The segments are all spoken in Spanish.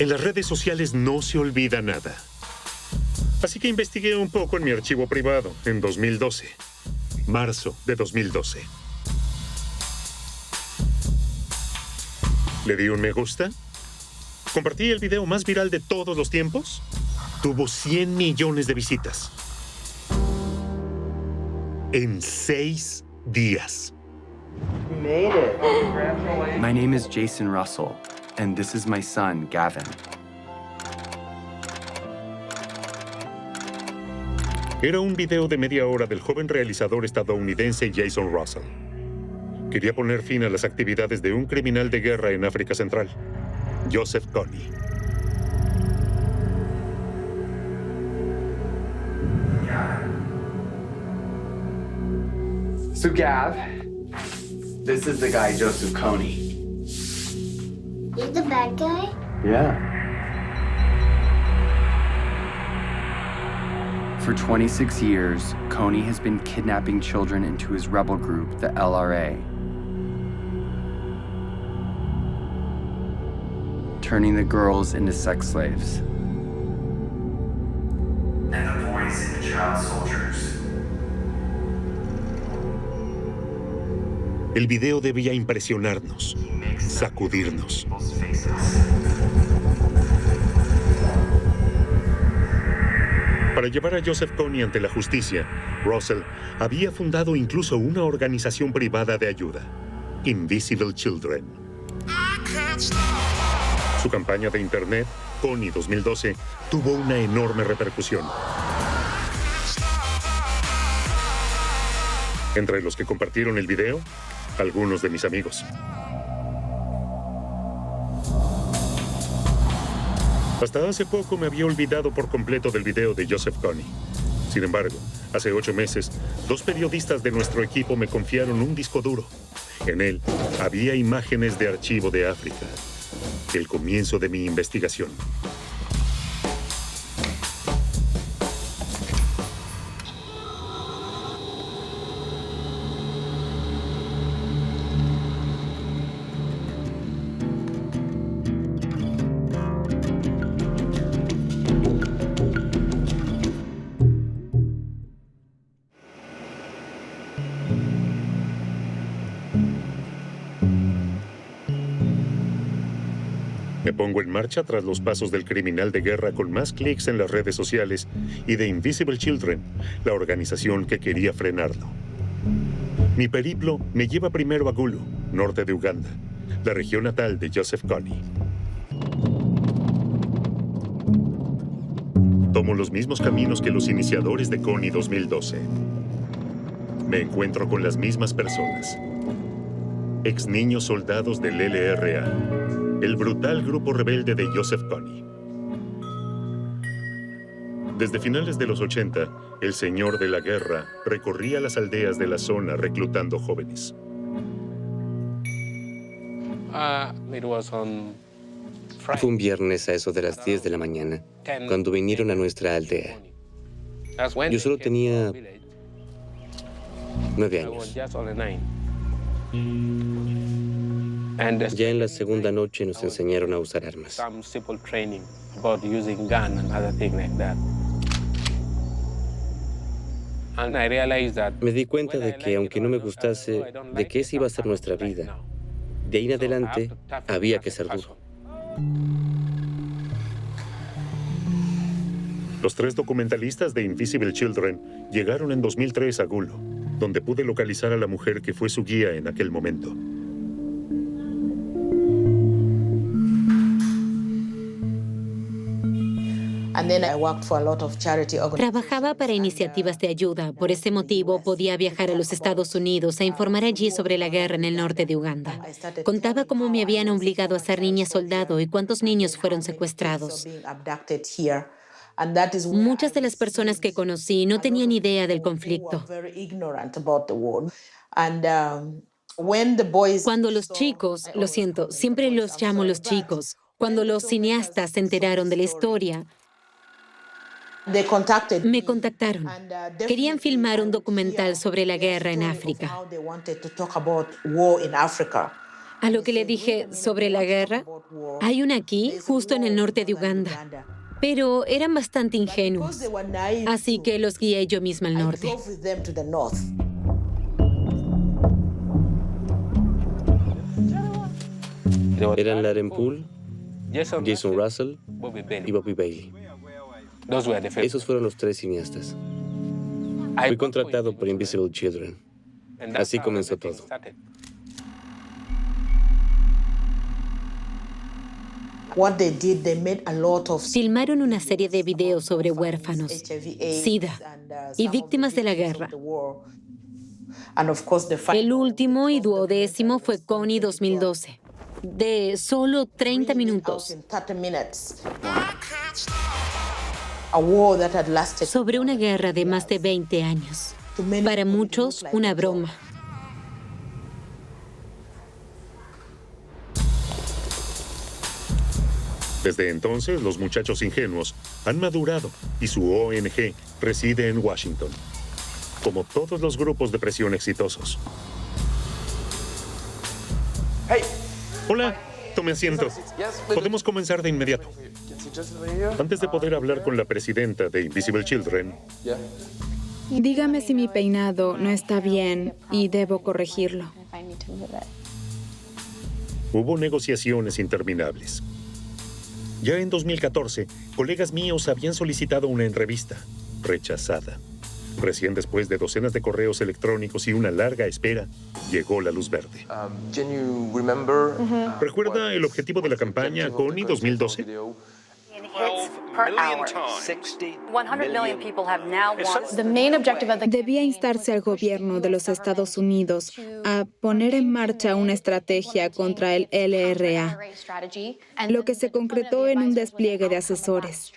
En las redes sociales no se olvida nada. Así que investigué un poco en mi archivo privado en 2012. Marzo de 2012. Le di un me gusta. Compartí el video más viral de todos los tiempos. Tuvo 100 millones de visitas. En 6 días. We made it. My name is Jason Russell, and this is my son, Gavin. Era un video de media hora del joven realizador estadounidense Jason Russell. Quería poner fin a las actividades de un criminal de guerra en África Central, Joseph Kony. So, Gav, this is the guy, Joseph Kony. He's the bad guy? Yeah. For 26 years, Kony has been kidnapping children into his rebel group, the LRA. Turning the girls into sex slaves. And the boys into child soldiers. El video debía impresionarnos, sacudirnos. Para llevar a Joseph Kony ante la justicia, Russell había fundado incluso una organización privada de ayuda, Invisible Children. Su campaña de internet, Kony 2012, tuvo una enorme repercusión. Entre los que compartieron el video, algunos de mis amigos. Hasta hace poco me había olvidado por completo del video de Joseph Kony. Sin embargo, hace 8 meses, 2 periodistas de nuestro equipo me confiaron un disco duro. En él había imágenes de archivo de África. El comienzo de mi investigación. Me pongo en marcha tras los pasos del criminal de guerra con más clics en las redes sociales y de Invisible Children, la organización que quería frenarlo. Mi periplo me lleva primero a Gulu, norte de Uganda, la región natal de Joseph Kony. Tomo los mismos caminos que los iniciadores de Kony 2012. Me encuentro con las mismas personas. Ex niños soldados del LRA. El brutal grupo rebelde de Joseph Kony. Desde finales de los 80, el señor de la guerra recorría las aldeas de la zona reclutando jóvenes. Fue un viernes a eso de las 10 de la mañana, cuando vinieron a nuestra aldea. Yo solo tenía 9 años. Ya en la segunda noche nos enseñaron a usar armas. Me di cuenta de que, aunque no me gustase de qué esa iba a ser nuestra vida, de ahí en adelante había que ser duro. Los 3 documentalistas de Invisible Children llegaron en 2003 a Gulu, donde pude localizar a la mujer que fue su guía en aquel momento. Trabajaba para iniciativas de ayuda. Por ese motivo, podía viajar a los Estados Unidos a informar allí sobre la guerra en el norte de Uganda. Contaba cómo me habían obligado a ser niña soldado y cuántos niños fueron secuestrados. Muchas de las personas que conocí no tenían idea del conflicto. Cuando los chicos, lo siento, siempre los llamo los chicos, cuando los cineastas se enteraron de la historia, me contactaron. Querían filmar un documental sobre la guerra en África. A lo que le dije sobre la guerra, hay una aquí, justo en el norte de Uganda. Pero eran bastante ingenuos, así que los guié yo misma al norte. Eran Lauren Poole, Jason Russell y Bobby Bailey. Esos fueron los 3 cineastas. Fui contratado por Invisible Children. Así comenzó todo. Filmaron una serie de videos sobre huérfanos, SIDA y víctimas de la guerra. El último y 12º fue Connie 2012, de solo 30 minutos. Sobre una guerra de más de 20 años. Para muchos, una broma. Desde entonces, los muchachos ingenuos han madurado y su ONG reside en Washington, como todos los grupos de presión exitosos. Hola, tome asiento. Podemos comenzar de inmediato. Antes de poder hablar con la presidenta de Invisible Children, dígame si mi peinado no está bien y debo corregirlo. hubo negociaciones interminables. Ya en 2014, colegas míos habían solicitado una entrevista, rechazada. Recién después de docenas de correos electrónicos y una larga espera, llegó la luz verde. ¿Recuerda el objetivo de la campaña Connie 2012? Debía instarse al gobierno de los Estados Unidos a poner en marcha una estrategia contra el LRA, lo que se concretó en un despliegue de asesores.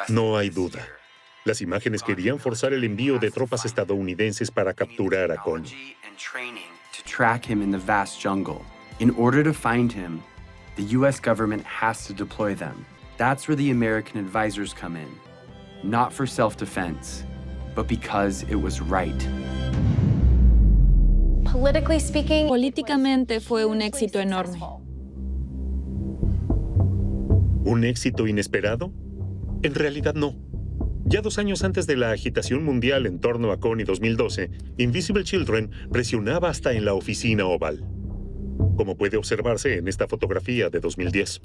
No hay duda. Las imágenes querían forzar el envío de tropas estadounidenses para capturar a Connie. In order to find him, the U.S. government has to deploy them. That's where the American advisors come in. Not for self-defense, but because it was right. Políticamente fue un éxito enorme. ¿Un éxito inesperado? En realidad no. Ya 2 años antes de la agitación mundial en torno a Connie 2012, Invisible Children presionaba hasta en la oficina oval, como puede observarse en esta fotografía de 2010.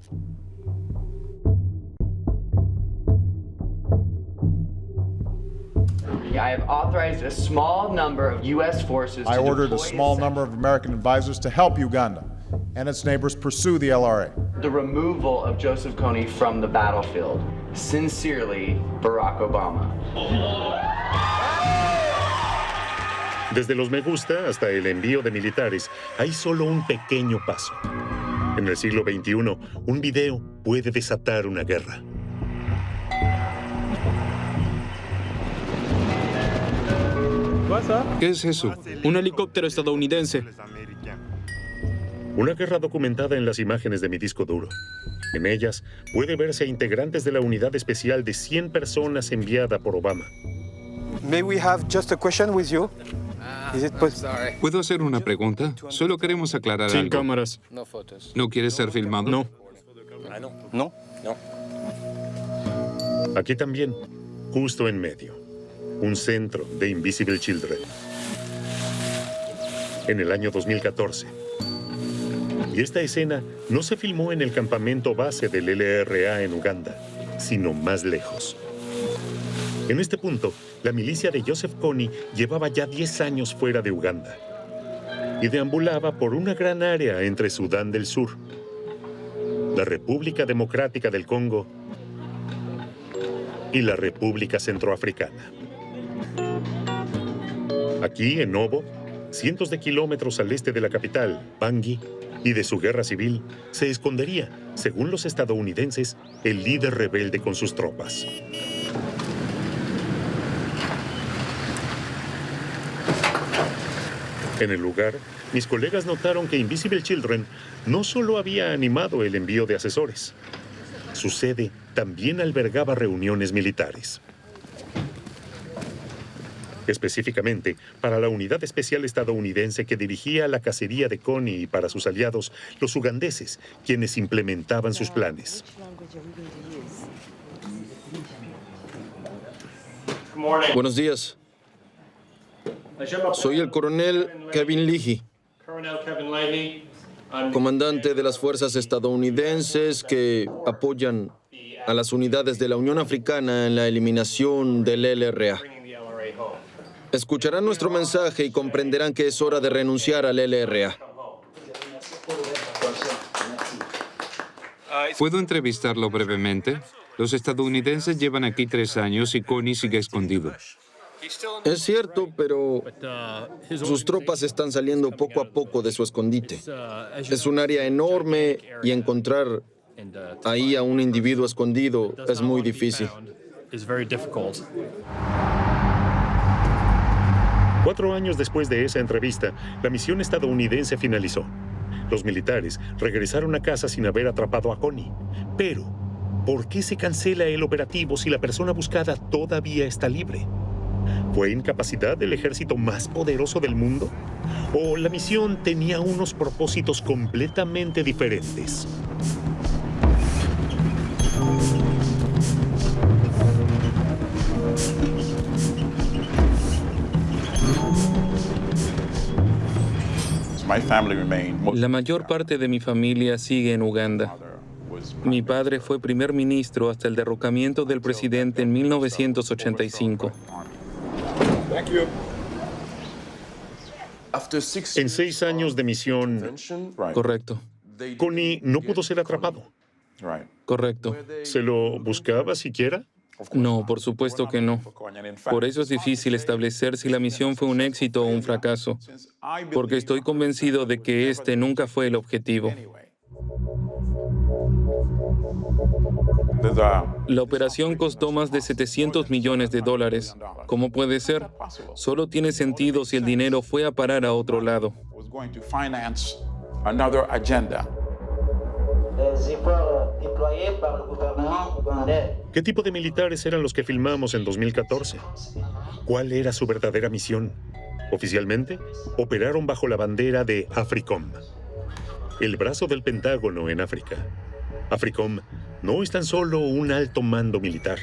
I ordered a small number of American advisors to help Uganda and its neighbors pursue the LRA. The removal of Joseph Kony from the battlefield. Sincerely, Barack Obama. Desde los me gusta hasta el envío de militares, hay solo un pequeño paso. En el siglo XXI, un video puede desatar una guerra. ¿Qué es eso? Un helicóptero estadounidense. Una guerra documentada en las imágenes de mi disco duro. En ellas puede verse a integrantes de la unidad especial de 100 personas enviada por Obama. May we have just a question with you? ¿Puedo hacer una pregunta? Solo queremos aclarar algo. Sin cámaras. ¿No quieres ser filmado? No. No. Aquí también, justo en medio, un centro de Invisible Children. En el año 2014. Y esta escena no se filmó en el campamento base del LRA en Uganda, sino más lejos. En este punto, la milicia de Joseph Kony llevaba ya 10 años fuera de Uganda y deambulaba por una gran área entre Sudán del Sur, la República Democrática del Congo y la República Centroafricana. Aquí, en Obo, cientos de kilómetros al este de la capital, Bangui, y de su guerra civil, se escondería, según los estadounidenses, el líder rebelde con sus tropas. En el lugar, mis colegas notaron que Invisible Children no solo había animado el envío de asesores. Su sede también albergaba reuniones militares. específicamente para la unidad especial estadounidense que dirigía la cacería de Connie y para sus aliados, los ugandeses, quienes implementaban sus planes. Buenos días. Soy el coronel Kevin Leahy, comandante de las fuerzas estadounidenses que apoyan a las unidades de la Unión Africana en la eliminación del LRA. Escucharán nuestro mensaje y comprenderán que es hora de renunciar al LRA. ¿Puedo entrevistarlo brevemente? Los estadounidenses llevan aquí 3 años y Connie sigue escondido. Es cierto, pero sus tropas están saliendo poco a poco de su escondite. Es un área enorme y encontrar ahí a un individuo escondido es muy difícil. 4 años después de esa entrevista, la misión estadounidense finalizó. Los militares regresaron a casa sin haber atrapado a Connie. Pero, ¿por qué se cancela el operativo si la persona buscada todavía está libre? ¿Fue incapacidad del ejército más poderoso del mundo? ¿O la misión tenía unos propósitos completamente diferentes? La mayor parte de mi familia sigue en Uganda. Mi padre fue primer ministro hasta el derrocamiento del presidente en 1985. En 6 años de misión, Correcto. Connie no pudo ser atrapado. Correcto. ¿Se lo buscaba siquiera? No, por supuesto que no. Por eso es difícil establecer si la misión fue un éxito o un fracaso, porque estoy convencido de que este nunca fue el objetivo. La operación costó más de $700 millones. ¿Cómo puede ser? Solo tiene sentido si el dinero fue a parar a otro lado. ¿Qué tipo de militares eran los que filmamos en 2014? ¿Cuál era su verdadera misión? Oficialmente, operaron bajo la bandera de AFRICOM, el brazo del Pentágono en África. AFRICOM no es tan solo un alto mando militar.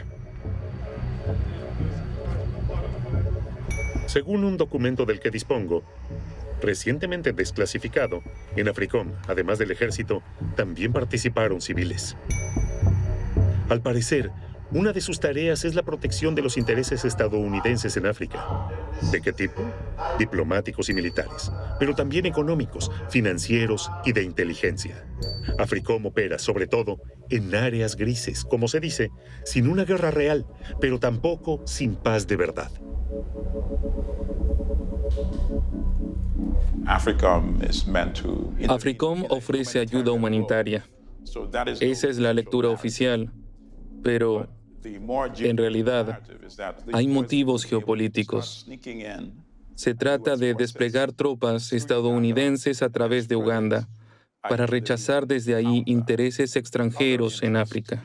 Según un documento del que dispongo, recientemente desclasificado, en AFRICOM, además del ejército, también participaron civiles. Al parecer, una de sus tareas es la protección de los intereses estadounidenses en África. ¿De qué tipo? Diplomáticos y militares, pero también económicos, financieros y de inteligencia. AFRICOM opera, sobre todo, en áreas grises, como se dice, sin una guerra real, pero tampoco sin paz de verdad. AFRICOM ofrece ayuda humanitaria. Esa es la lectura oficial, pero en realidad hay motivos geopolíticos. Se trata de desplegar tropas estadounidenses a través de Uganda para rechazar desde ahí intereses extranjeros en África.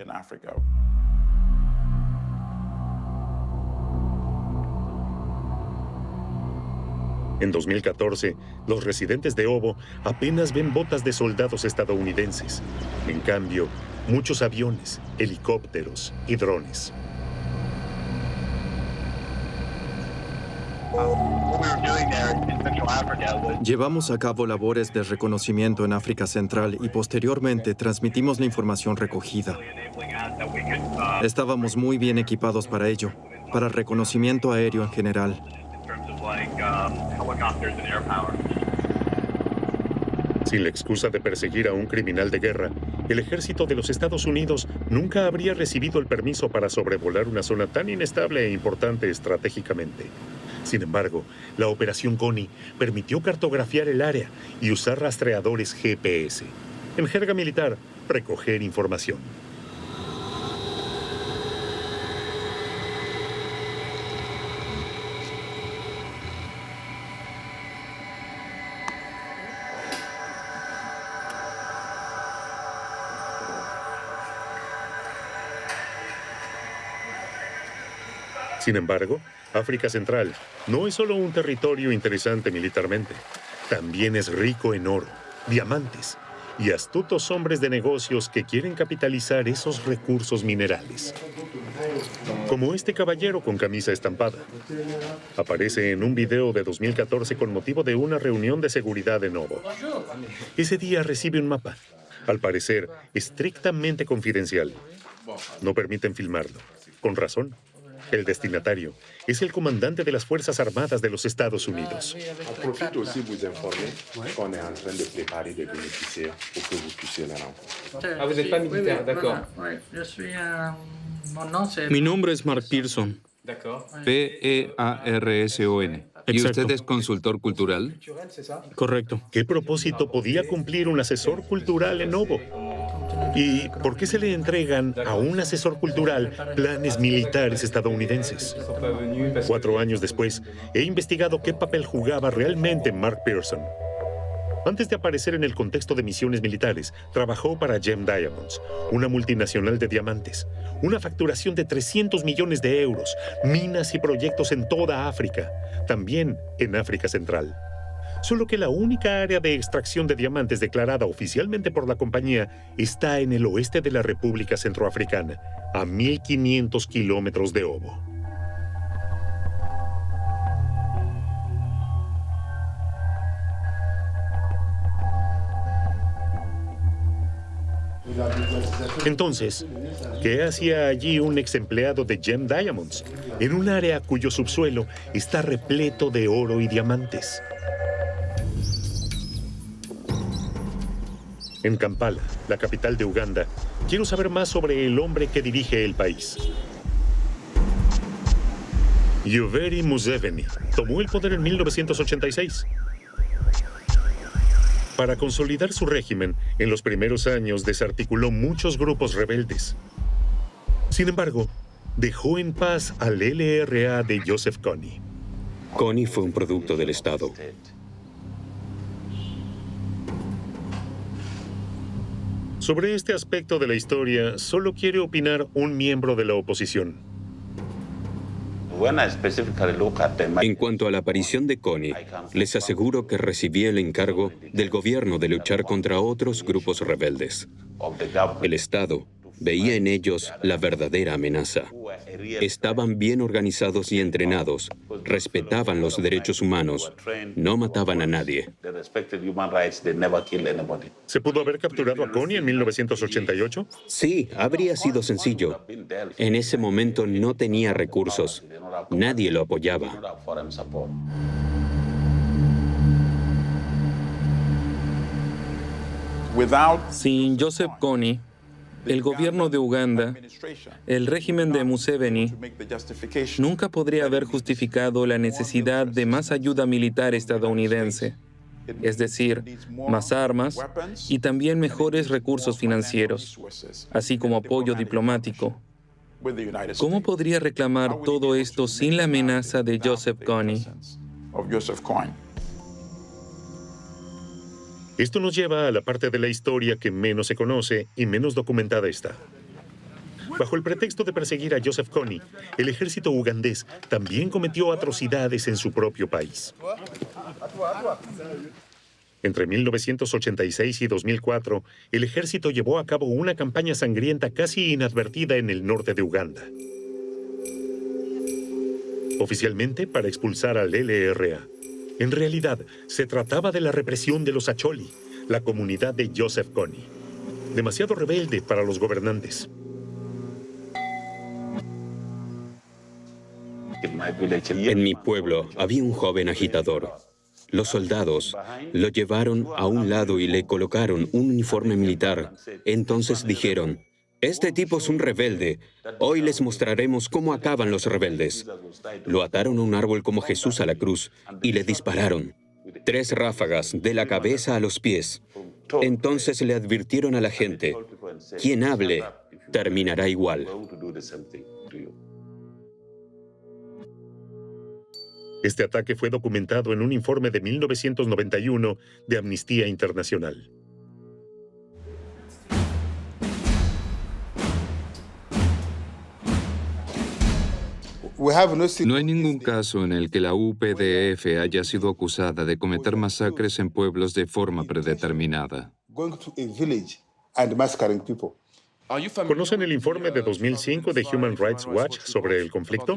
En 2014, los residentes de Obo apenas ven botas de soldados estadounidenses. En cambio, muchos aviones, helicópteros y drones. Llevamos a cabo labores de reconocimiento en África Central y posteriormente transmitimos la información recogida. Estábamos muy bien equipados para ello, para reconocimiento aéreo en general. Sin la excusa de perseguir a un criminal de guerra, el ejército de los Estados Unidos nunca habría recibido el permiso para sobrevolar una zona tan inestable e importante estratégicamente. Sin embargo, la Operación Connie permitió cartografiar el área y usar rastreadores GPS. En jerga militar, recoger información. Sin embargo, África Central no es solo un territorio interesante militarmente, también es rico en oro, diamantes y astutos hombres de negocios que quieren capitalizar esos recursos minerales. Como este caballero con camisa estampada. Aparece en un video de 2014 con motivo de una reunión de seguridad en Obo. Ese día recibe un mapa, al parecer estrictamente confidencial. No permiten filmarlo. Con razón. El destinatario es el comandante de las Fuerzas Armadas de los Estados Unidos. Profite aussi vous informer qu'on est en train de préparer des bénéficiaires pour que vous puissiez les rencontrer. Ah, vous n'êtes pas militaire, d'accord. Mi nombre es Mark Pearson. P-E-A-R-S-O-N. ¿Y usted es consultor cultural? Correcto. ¿Qué propósito podía cumplir un asesor cultural en Obo? ¿Y por qué se le entregan a un asesor cultural planes militares estadounidenses? 4 años después, he investigado qué papel jugaba realmente Mark Pearson. Antes de aparecer en el contexto de misiones militares, trabajó para Gem Diamonds, una multinacional de diamantes, una facturación de 300 millones de euros, minas y proyectos en toda África, también en África Central. Solo que la única área de extracción de diamantes declarada oficialmente por la compañía está en el oeste de la República Centroafricana, a 1.500 kilómetros de Obo. Entonces, ¿qué hacía allí un ex empleado de Gem Diamonds, en un área cuyo subsuelo está repleto de oro y diamantes? En Kampala, la capital de Uganda, quiero saber más sobre el hombre que dirige el país. Yoweri Museveni tomó el poder en 1986. Para consolidar su régimen, en los primeros años desarticuló muchos grupos rebeldes. Sin embargo, dejó en paz al LRA de Joseph Kony. Kony fue un producto del Estado. Sobre este aspecto de la historia, solo quiere opinar un miembro de la oposición. En cuanto a la aparición de Kony, les aseguro que recibí el encargo del gobierno de luchar contra otros grupos rebeldes. El Estado veía en ellos la verdadera amenaza. Estaban bien organizados y entrenados, respetaban los derechos humanos, no mataban a nadie. ¿Se pudo haber capturado a Kony en 1988? Sí, habría sido sencillo. En ese momento no tenía recursos. Nadie lo apoyaba. Sin Joseph Kony, el gobierno de Uganda, el régimen de Museveni, nunca podría haber justificado la necesidad de más ayuda militar estadounidense, es decir, más armas y también mejores recursos financieros, así como apoyo diplomático. ¿Cómo podría reclamar todo esto sin la amenaza de Joseph Kony? Esto nos lleva a la parte de la historia que menos se conoce y menos documentada está. Bajo el pretexto de perseguir a Joseph Kony, el ejército ugandés también cometió atrocidades en su propio país. Entre 1986 y 2004, el ejército llevó a cabo una campaña sangrienta casi inadvertida en el norte de Uganda. Oficialmente para expulsar al LRA. En realidad, se trataba de la represión de los Acholi, la comunidad de Joseph Kony. Demasiado rebelde para los gobernantes. En mi pueblo había un joven agitador. Los soldados lo llevaron a un lado y le colocaron un uniforme militar. Entonces dijeron, este tipo es un rebelde. Hoy les mostraremos cómo acaban los rebeldes. Lo ataron a un árbol como Jesús a la cruz y le dispararon. 3 ráfagas de la cabeza a los pies. Entonces le advirtieron a la gente, quien hable terminará igual. Este ataque fue documentado en un informe de 1991 de Amnistía Internacional. No hay ningún caso en el que la UPDF haya sido acusada de cometer masacres en pueblos de forma predeterminada. ¿Conocen el informe de 2005 de Human Rights Watch sobre el conflicto?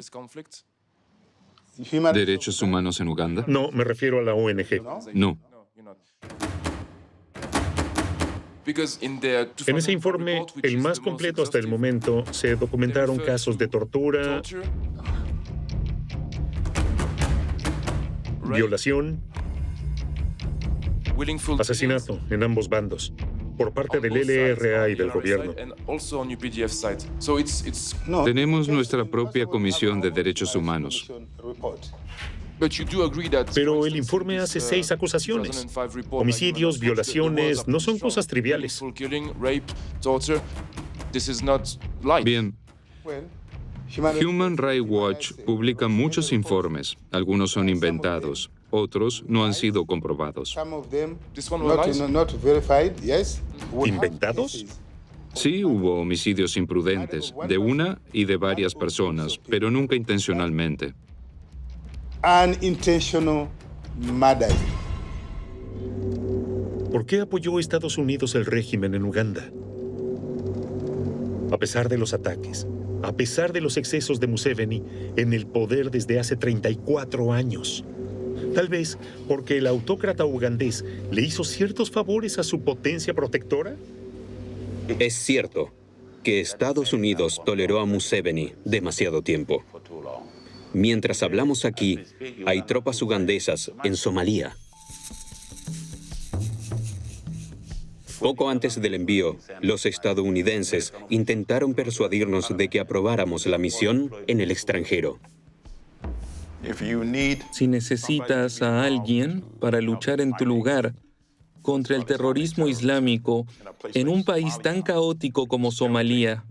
¿Derechos humanos en Uganda? No, me refiero a la ONG. No. En ese informe, el más completo hasta el momento, se documentaron casos de tortura, violación, asesinato en ambos bandos, por parte del LRA y del gobierno. Tenemos nuestra propia Comisión de Derechos Humanos. Pero el informe hace 6 acusaciones. Homicidios, violaciones, no son cosas triviales. Bien. Human Rights Watch publica muchos informes. Algunos son inventados, otros no han sido comprobados. ¿Inventados? Sí, hubo homicidios imprudentes, de una y de varias personas, pero nunca intencionalmente. Unintentional murder. ¿Por qué apoyó Estados Unidos el régimen en Uganda? A pesar de los ataques, a pesar de los excesos de Museveni en el poder desde hace 34 años. Tal vez porque el autócrata ugandés le hizo ciertos favores a su potencia protectora. Es cierto que Estados Unidos toleró a Museveni demasiado tiempo. Mientras hablamos aquí, hay tropas ugandesas en Somalia. Poco antes del envío, los estadounidenses intentaron persuadirnos de que aprobáramos la misión en el extranjero. Si necesitas a alguien para luchar en tu lugar contra el terrorismo islámico en un país tan caótico como Somalia,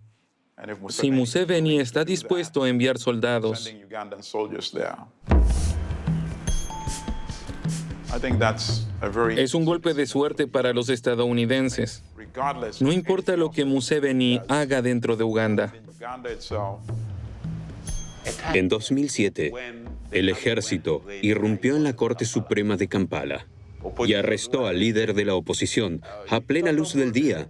si Museveni está dispuesto a enviar soldados, es un golpe de suerte para los estadounidenses. No importa lo que Museveni haga dentro de Uganda. En 2007, el ejército irrumpió en la Corte Suprema de Kampala y arrestó al líder de la oposición a plena luz del día.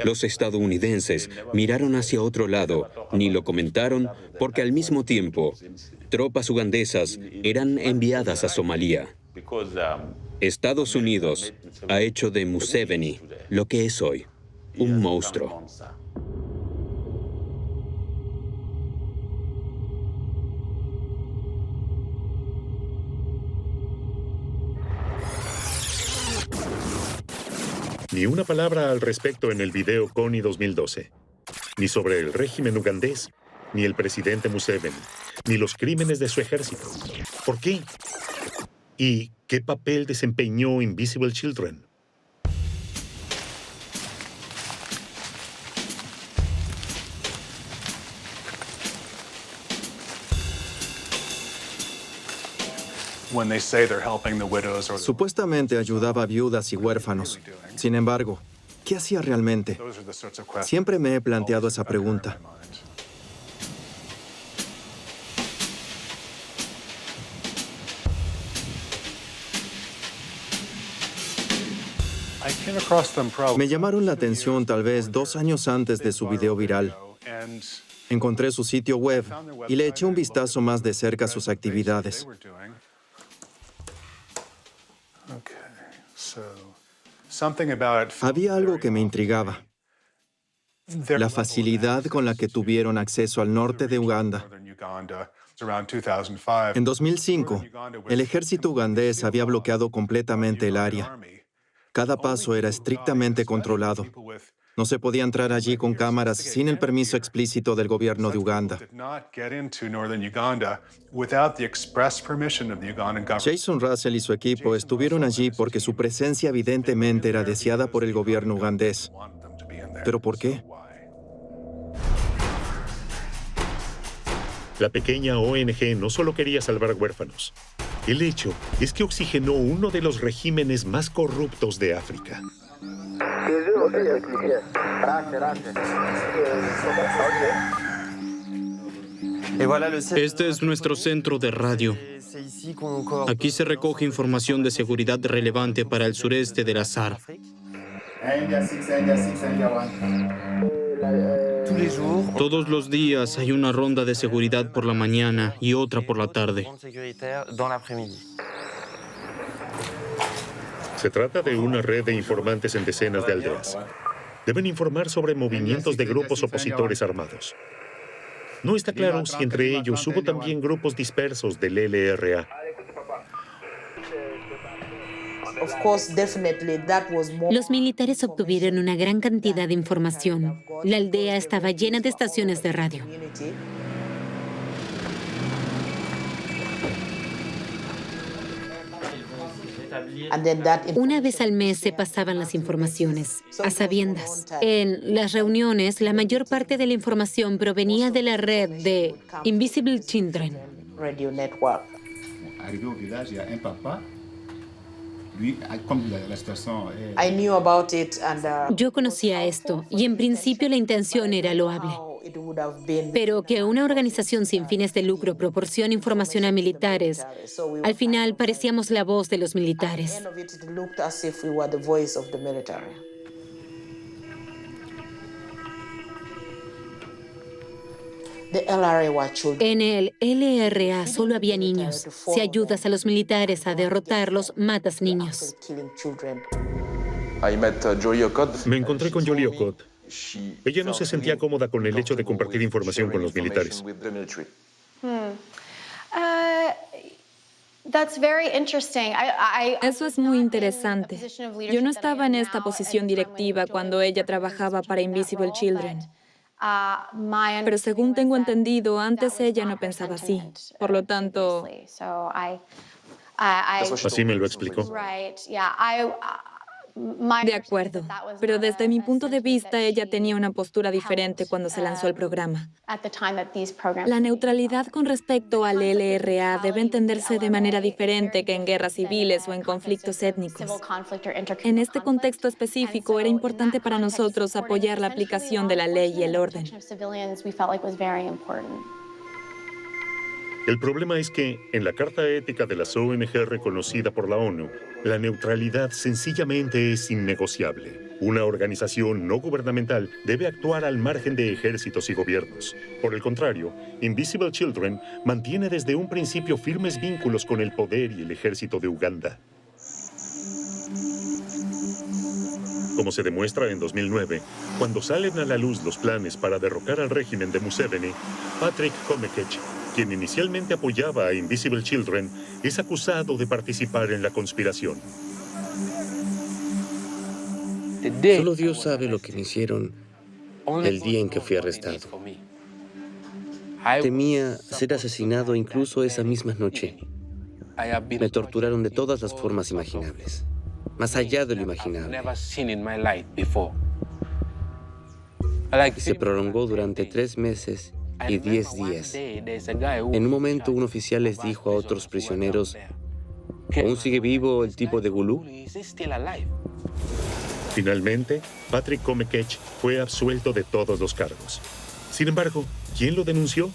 Los estadounidenses miraron hacia otro lado, ni lo comentaron, porque al mismo tiempo, tropas ugandesas eran enviadas a Somalia. Estados Unidos ha hecho de Museveni lo que es hoy, un monstruo. Ni una palabra al respecto en el video Kony 2012. Ni sobre el régimen ugandés, ni el presidente Museveni, ni los crímenes de su ejército. ¿Por qué? ¿Y qué papel desempeñó Invisible Children? Supuestamente ayudaba a viudas y huérfanos. Sin embargo, ¿qué hacía realmente? Siempre me he planteado esa pregunta. Me llamaron la atención tal vez 2 años antes de su video viral. Encontré su sitio web y le eché un vistazo más de cerca a sus actividades. Había algo que me intrigaba. La facilidad con la que tuvieron acceso al norte de Uganda. En 2005, el ejército ugandés había bloqueado completamente el área. Cada paso era estrictamente controlado. No se podía entrar allí con cámaras sin el permiso explícito del gobierno de Uganda. Jason Russell y su equipo estuvieron allí porque su presencia evidentemente era deseada por el gobierno ugandés. ¿Pero por qué? La pequeña ONG no solo quería salvar huérfanos. El hecho es que oxigenó uno de los regímenes más corruptos de África. Este es nuestro centro de radio. Aquí se recoge información de seguridad relevante para el sureste del Azar. Todos los días hay una ronda de seguridad por la mañana y otra por la tarde. Se trata de una red de informantes en decenas de aldeas. Deben informar sobre movimientos de grupos opositores armados. No está claro si entre ellos hubo también grupos dispersos del LRA. Los militares obtuvieron una gran cantidad de información. La aldea estaba llena de estaciones de radio. Una vez al mes se pasaban las informaciones, a sabiendas. En las reuniones, la mayor parte de la información provenía de la red de Invisible Children. Yo conocía esto y en principio la intención era loable. Pero que una organización sin fines de lucro proporcione información a militares, al final parecíamos la voz de los militares. En el LRA solo había niños. Si ayudas a los militares a derrotarlos, matas niños. Me encontré con Julie Okot. Ella no se sentía cómoda con el hecho de compartir información con los militares. Eso es muy interesante. Yo no estaba en esta posición directiva cuando ella trabajaba para Invisible Children. Pero según tengo entendido, antes ella no pensaba así. Por lo tanto... Así me lo explicó. De acuerdo, pero desde mi punto de vista ella tenía una postura diferente cuando se lanzó el programa. La neutralidad con respecto al LRA debe entenderse de manera diferente que en guerras civiles o en conflictos étnicos. En este contexto específico era importante para nosotros apoyar la aplicación de la ley y el orden. El problema es que, en la Carta Ética de las ONG reconocida por la ONU, la neutralidad sencillamente es innegociable. Una organización no gubernamental debe actuar al margen de ejércitos y gobiernos. Por el contrario, Invisible Children mantiene desde un principio firmes vínculos con el poder y el ejército de Uganda. Como se demuestra en 2009, cuando salen a la luz los planes para derrocar al régimen de Museveni, Patrick Komekech, quien inicialmente apoyaba a Invisible Children, es acusado de participar en la conspiración. Solo Dios sabe lo que me hicieron el día en que fui arrestado. Temía ser asesinado incluso esa misma noche. Me torturaron de todas las formas imaginables, más allá de lo imaginable. Se prolongó durante 3 meses y 10 días. En un momento, un oficial les dijo a otros prisioneros, ¿aún sigue vivo el tipo de Gulu? Finalmente, Patrick Komekech fue absuelto de todos los cargos. Sin embargo, ¿quién lo denunció?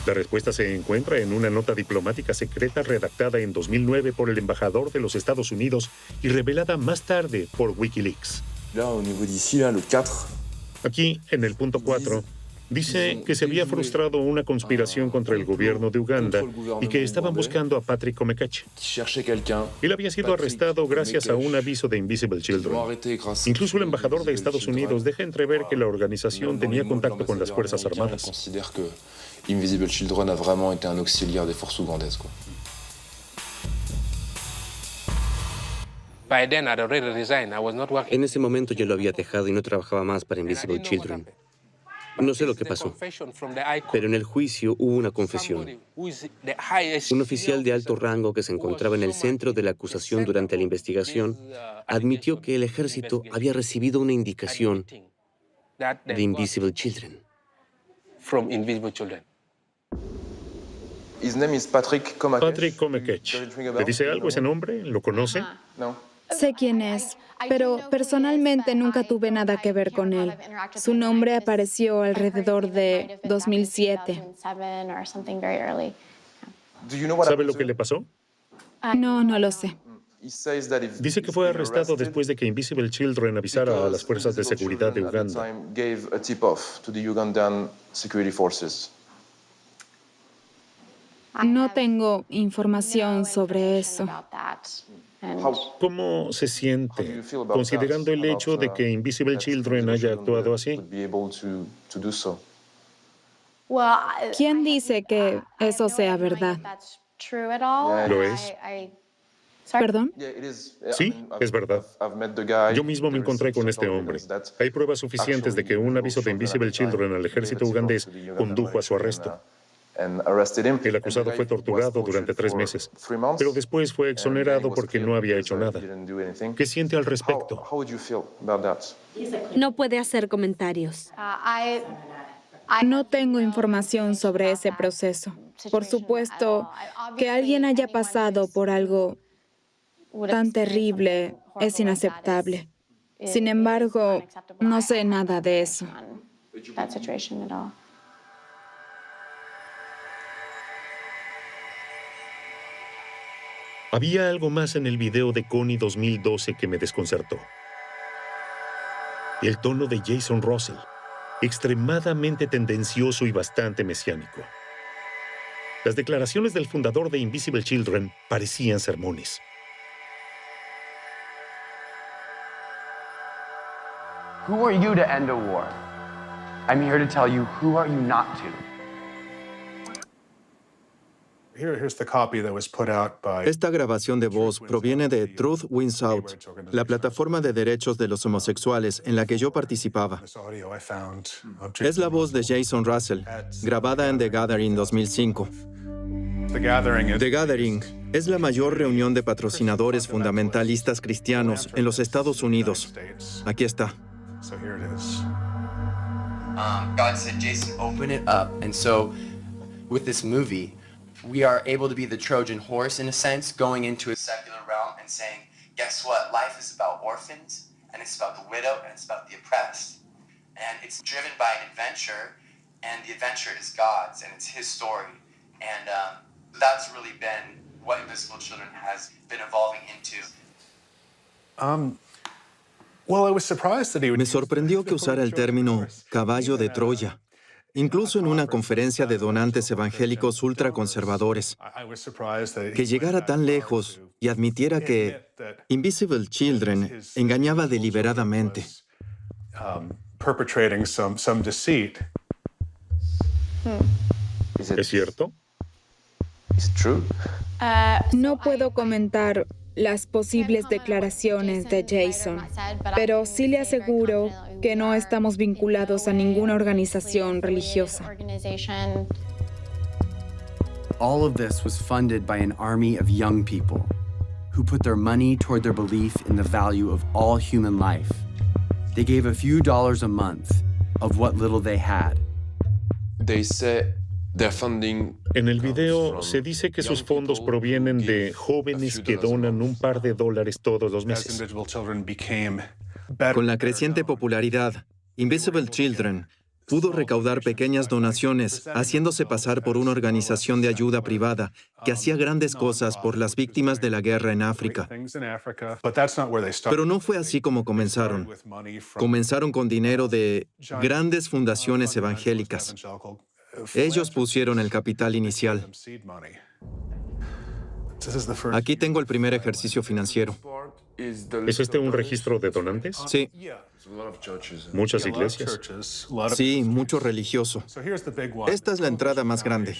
La respuesta se encuentra en una nota diplomática secreta redactada en 2009 por el embajador de los Estados Unidos y revelada más tarde por Wikileaks. Aquí, en el punto 4, dice que se había frustrado una conspiración contra el gobierno de Uganda y que estaban buscando a Patrick Komekech. Él había sido arrestado gracias a un aviso de Invisible Children. Incluso el embajador de Estados Unidos deja entrever que la organización tenía contacto con las Fuerzas Armadas. Invisible Children a vraiment été un auxiliaire des forces ougandaises, quoi. En ese momento yo lo había dejado y no trabajaba más para Invisible Children. No sé lo que pasó, pero en el juicio hubo una confesión. Un oficial de alto rango que se encontraba en el centro de la acusación durante la investigación admitió que el ejército había recibido una indicación de Invisible Children. Patrick Komekech. ¿Le dice algo ese nombre? ¿Lo conoce? Sé quién es, pero personalmente nunca tuve nada que ver con él. Su nombre apareció alrededor de 2007. ¿Sabe lo que le pasó? No, no lo sé. Dice que fue arrestado después de que Invisible Children avisara a las fuerzas de seguridad de Uganda. No tengo información sobre eso. ¿Cómo se siente, considerando el hecho de que Invisible Children haya actuado así? ¿Quién dice que eso sea verdad? ¿Lo es? ¿Perdón? Sí, es verdad. Yo mismo me encontré con este hombre. Hay pruebas suficientes de que un aviso de Invisible Children al ejército ugandés condujo a su arresto. El acusado fue torturado durante 3 meses, pero después fue exonerado porque no había hecho nada. ¿Qué siente al respecto? No puede hacer comentarios. No tengo información sobre ese proceso. Por supuesto, que alguien haya pasado por algo tan terrible es inaceptable. Sin embargo, no sé nada de eso. Había algo más en el video de Connie 2012 que me desconcertó. El tono de Jason Russell, extremadamente tendencioso y bastante mesiánico. Las declaraciones del fundador de Invisible Children parecían sermones. Who are you to end a war? I'm here to tell you, who are you not to? Esta grabación de voz proviene de Truth Wins Out, la plataforma de derechos de los homosexuales en la que yo participaba. Es la voz de Jason Russell, grabada en The Gathering 2005. The Gathering es la mayor reunión de patrocinadores fundamentalistas cristianos en los Estados Unidos. Aquí está. God said, Jason, open it up. And so, with this movie, we are able to be the Trojan horse, in a sense, going into a secular realm and saying, guess what? Life is about orphans, and it's about the widow, and it's about the oppressed. And it's driven by an adventure, and the adventure is God's, and it's His story. And that's really been what Invisible Children has been evolving into. Me sorprendió que usara el término caballo de Troya, incluso en una conferencia de donantes evangélicos ultraconservadores, que llegara tan lejos y admitiera que Invisible Children engañaba deliberadamente. ¿Es cierto? No puedo comentar las posibles declaraciones de Jason, pero sí le aseguro que no estamos vinculados a ninguna organización religiosa. All of this was funded by an army of young people who put their money toward their belief in the value of all human life. They gave a few dollars a month of what little they had. They say en el video se dice que sus fondos provienen de jóvenes que donan un par de dólares todos los meses. Con la creciente popularidad, Invisible Children pudo recaudar pequeñas donaciones, haciéndose pasar por una organización de ayuda privada que hacía grandes cosas por las víctimas de la guerra en África. Pero no fue así como comenzaron. Comenzaron con dinero de grandes fundaciones evangélicas. Ellos pusieron el capital inicial. Aquí tengo el primer ejercicio financiero. ¿Es este un registro de donantes? Sí. ¿Muchas iglesias? Sí, mucho religioso. Esta es la entrada más grande,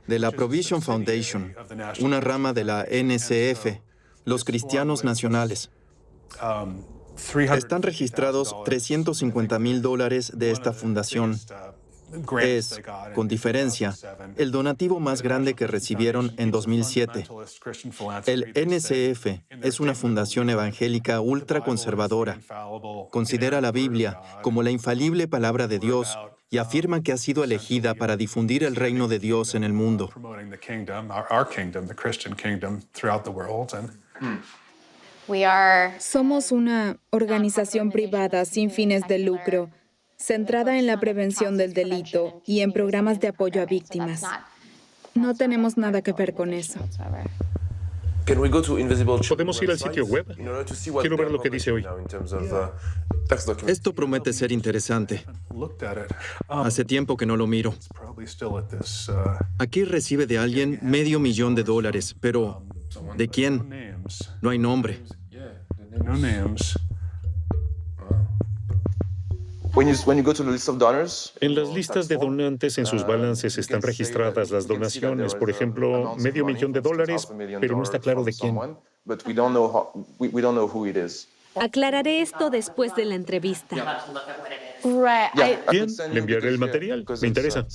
de la Provision Foundation, una rama de la NCF, los Cristianos Nacionales. Están registrados $350,000 de esta fundación. Es, con diferencia, el donativo más grande que recibieron en 2007. El NCF es una fundación evangélica ultraconservadora. Considera la Biblia como la infalible palabra de Dios y afirma que ha sido elegida para difundir el reino de Dios en el mundo. Somos una organización privada sin fines de lucro, centrada en la prevención del delito y en programas de apoyo a víctimas. No tenemos nada que ver con eso. ¿Podemos ir al sitio web? Quiero ver lo que dice hoy. Esto promete ser interesante. Hace tiempo que no lo miro. Aquí recibe de alguien $500,000, pero ¿de quién? No hay nombre. En las listas de donantes en sus balances están registradas las donaciones, por ejemplo, $500,000, pero no está claro de quién. Aclararé esto después de la entrevista. Bien, le enviaré el material. Me interesa.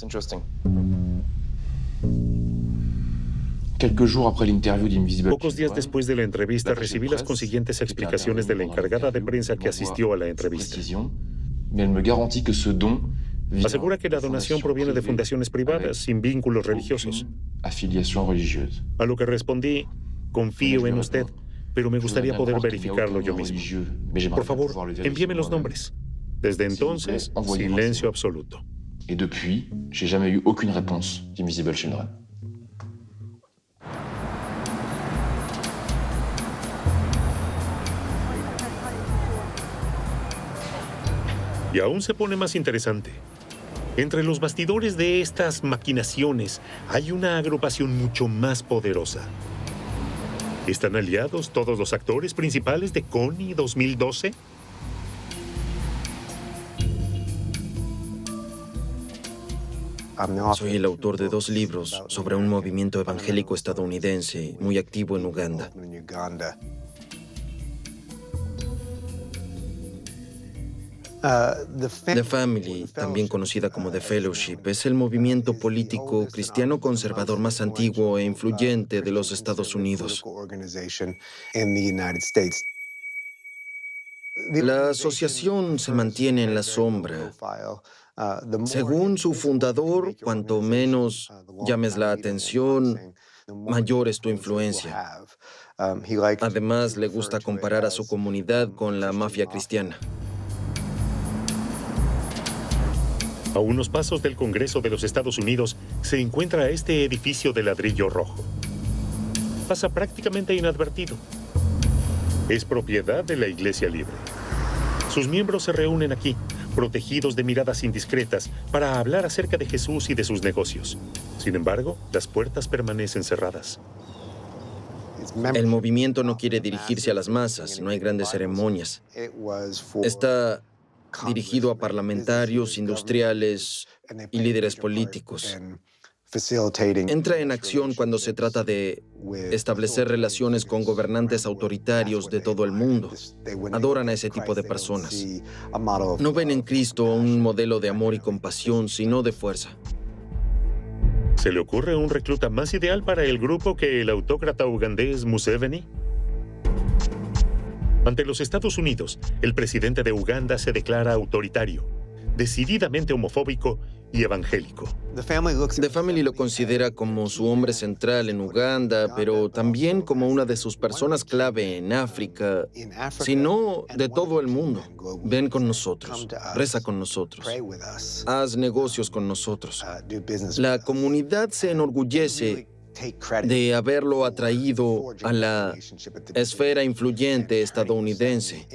Pocos días después de la entrevista recibí las consiguientes explicaciones de la encargada de prensa que asistió a la entrevista. Asegura que la donación proviene de fundaciones privadas sin vínculos religiosos. A lo que respondí, confío en usted, pero me gustaría poder verificarlo yo mismo. Por favor, envíeme los nombres. Desde entonces, silencio absoluto. Et depuis, j'ai jamais eu aucune réponse d'Invisible Children. Y aún se pone más interesante. Entre los bastidores de estas maquinaciones hay una agrupación mucho más poderosa. ¿Están aliados todos los actores principales de Kony 2012? Soy el autor de 2 libros sobre un movimiento evangélico estadounidense muy activo en Uganda. The Family, también conocida como The Fellowship, es el movimiento político cristiano conservador más antiguo e influyente de los Estados Unidos. La asociación se mantiene en la sombra. Según su fundador, cuanto menos llames la atención, mayor es tu influencia. Además, le gusta comparar a su comunidad con la mafia cristiana. A unos pasos del Congreso de los Estados Unidos se encuentra este edificio de ladrillo rojo. Pasa prácticamente inadvertido. Es propiedad de la Iglesia Libre. Sus miembros se reúnen aquí, protegidos de miradas indiscretas, para hablar acerca de Jesús y de sus negocios. Sin embargo, las puertas permanecen cerradas. El movimiento no quiere dirigirse a las masas, no hay grandes ceremonias. Está dirigido a parlamentarios, industriales y líderes políticos. Entra en acción cuando se trata de establecer relaciones con gobernantes autoritarios de todo el mundo. Adoran a ese tipo de personas. No ven en Cristo un modelo de amor y compasión, sino de fuerza. ¿Se le ocurre un recluta más ideal para el grupo que el autócrata ugandés Museveni? Ante los Estados Unidos, el presidente de Uganda se declara autoritario, decididamente homofóbico y evangélico. The Family lo considera como su hombre central en Uganda, pero también como una de sus personas clave en África, sino de todo el mundo. Ven con nosotros, reza con nosotros, haz negocios con nosotros. La comunidad se enorgullece de haberlo atraído a la esfera influyente estadounidense.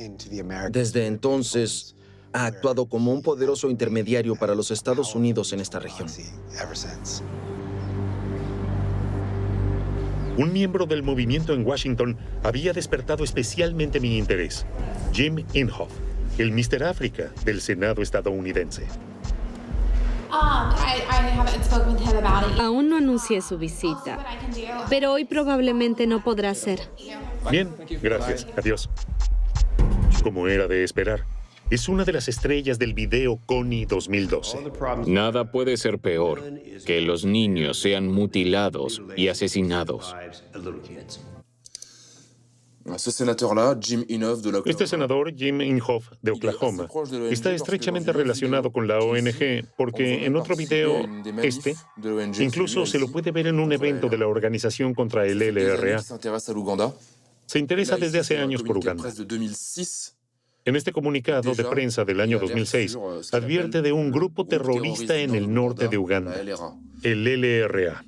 Desde entonces, ha actuado como un poderoso intermediario para los Estados Unidos en esta región. Un miembro del movimiento en Washington había despertado especialmente mi interés. Jim Inhofe, el Mr. África del Senado estadounidense. Aún no anuncié su visita, pero hoy probablemente no podrá ser. Bien, gracias. Adiós. Como era de esperar, es una de las estrellas del video Kony 2012. Nada puede ser peor que los niños sean mutilados y asesinados. Este senador, Jim Inhofe, de Oklahoma, está estrechamente relacionado con la ONG porque en otro video, incluso se lo puede ver en un evento de la organización contra el LRA. se interesa desde hace años por Uganda. En este comunicado de prensa del año 2006, advierte de un grupo terrorista en el norte de Uganda, el LRA.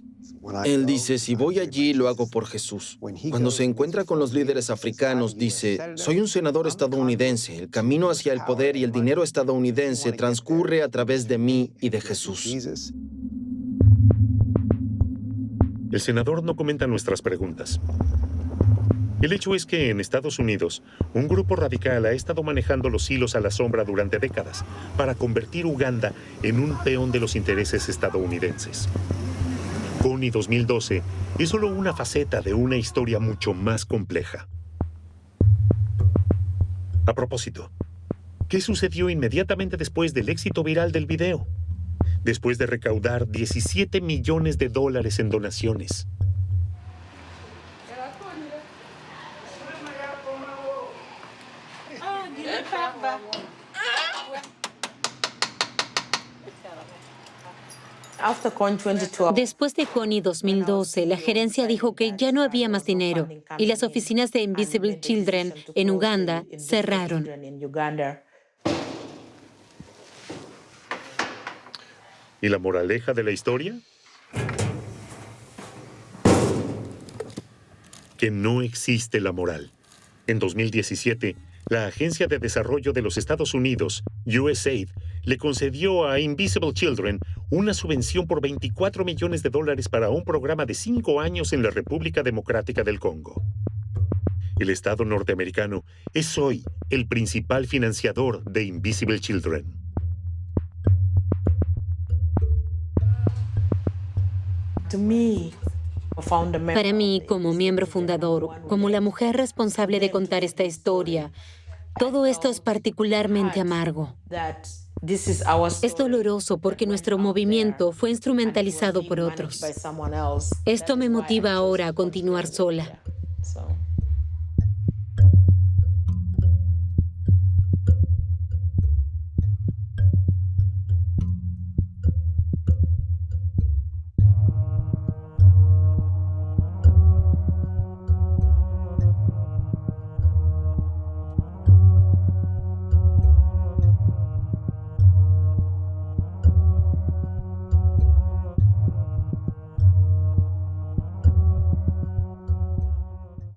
Él dice, si voy allí, lo hago por Jesús. Cuando se encuentra con los líderes africanos, dice, soy un senador estadounidense. El camino hacia el poder y el dinero estadounidense transcurre a través de mí y de Jesús. El senador no comenta nuestras preguntas. El hecho es que en Estados Unidos, un grupo radical ha estado manejando los hilos a la sombra durante décadas para convertir Uganda en un peón de los intereses estadounidenses. Kony 2012 es solo una faceta de una historia mucho más compleja. A propósito, ¿qué sucedió inmediatamente después del éxito viral del video? Después de recaudar $17 millones en donaciones. Después de Kony 2012, la gerencia dijo que ya no había más dinero y las oficinas de Invisible Children en Uganda cerraron. ¿Y la moraleja de la historia? Que no existe la moral. En 2017, la Agencia de Desarrollo de los Estados Unidos, USAID, le concedió a Invisible Children una subvención por $24 millones para un programa de 5 años en la República Democrática del Congo. El Estado norteamericano es hoy el principal financiador de Invisible Children. Para mí, como miembro fundador, como la mujer responsable de contar esta historia, todo esto es particularmente amargo. Es doloroso porque nuestro movimiento fue instrumentalizado por otros. Esto me motiva ahora a continuar sola.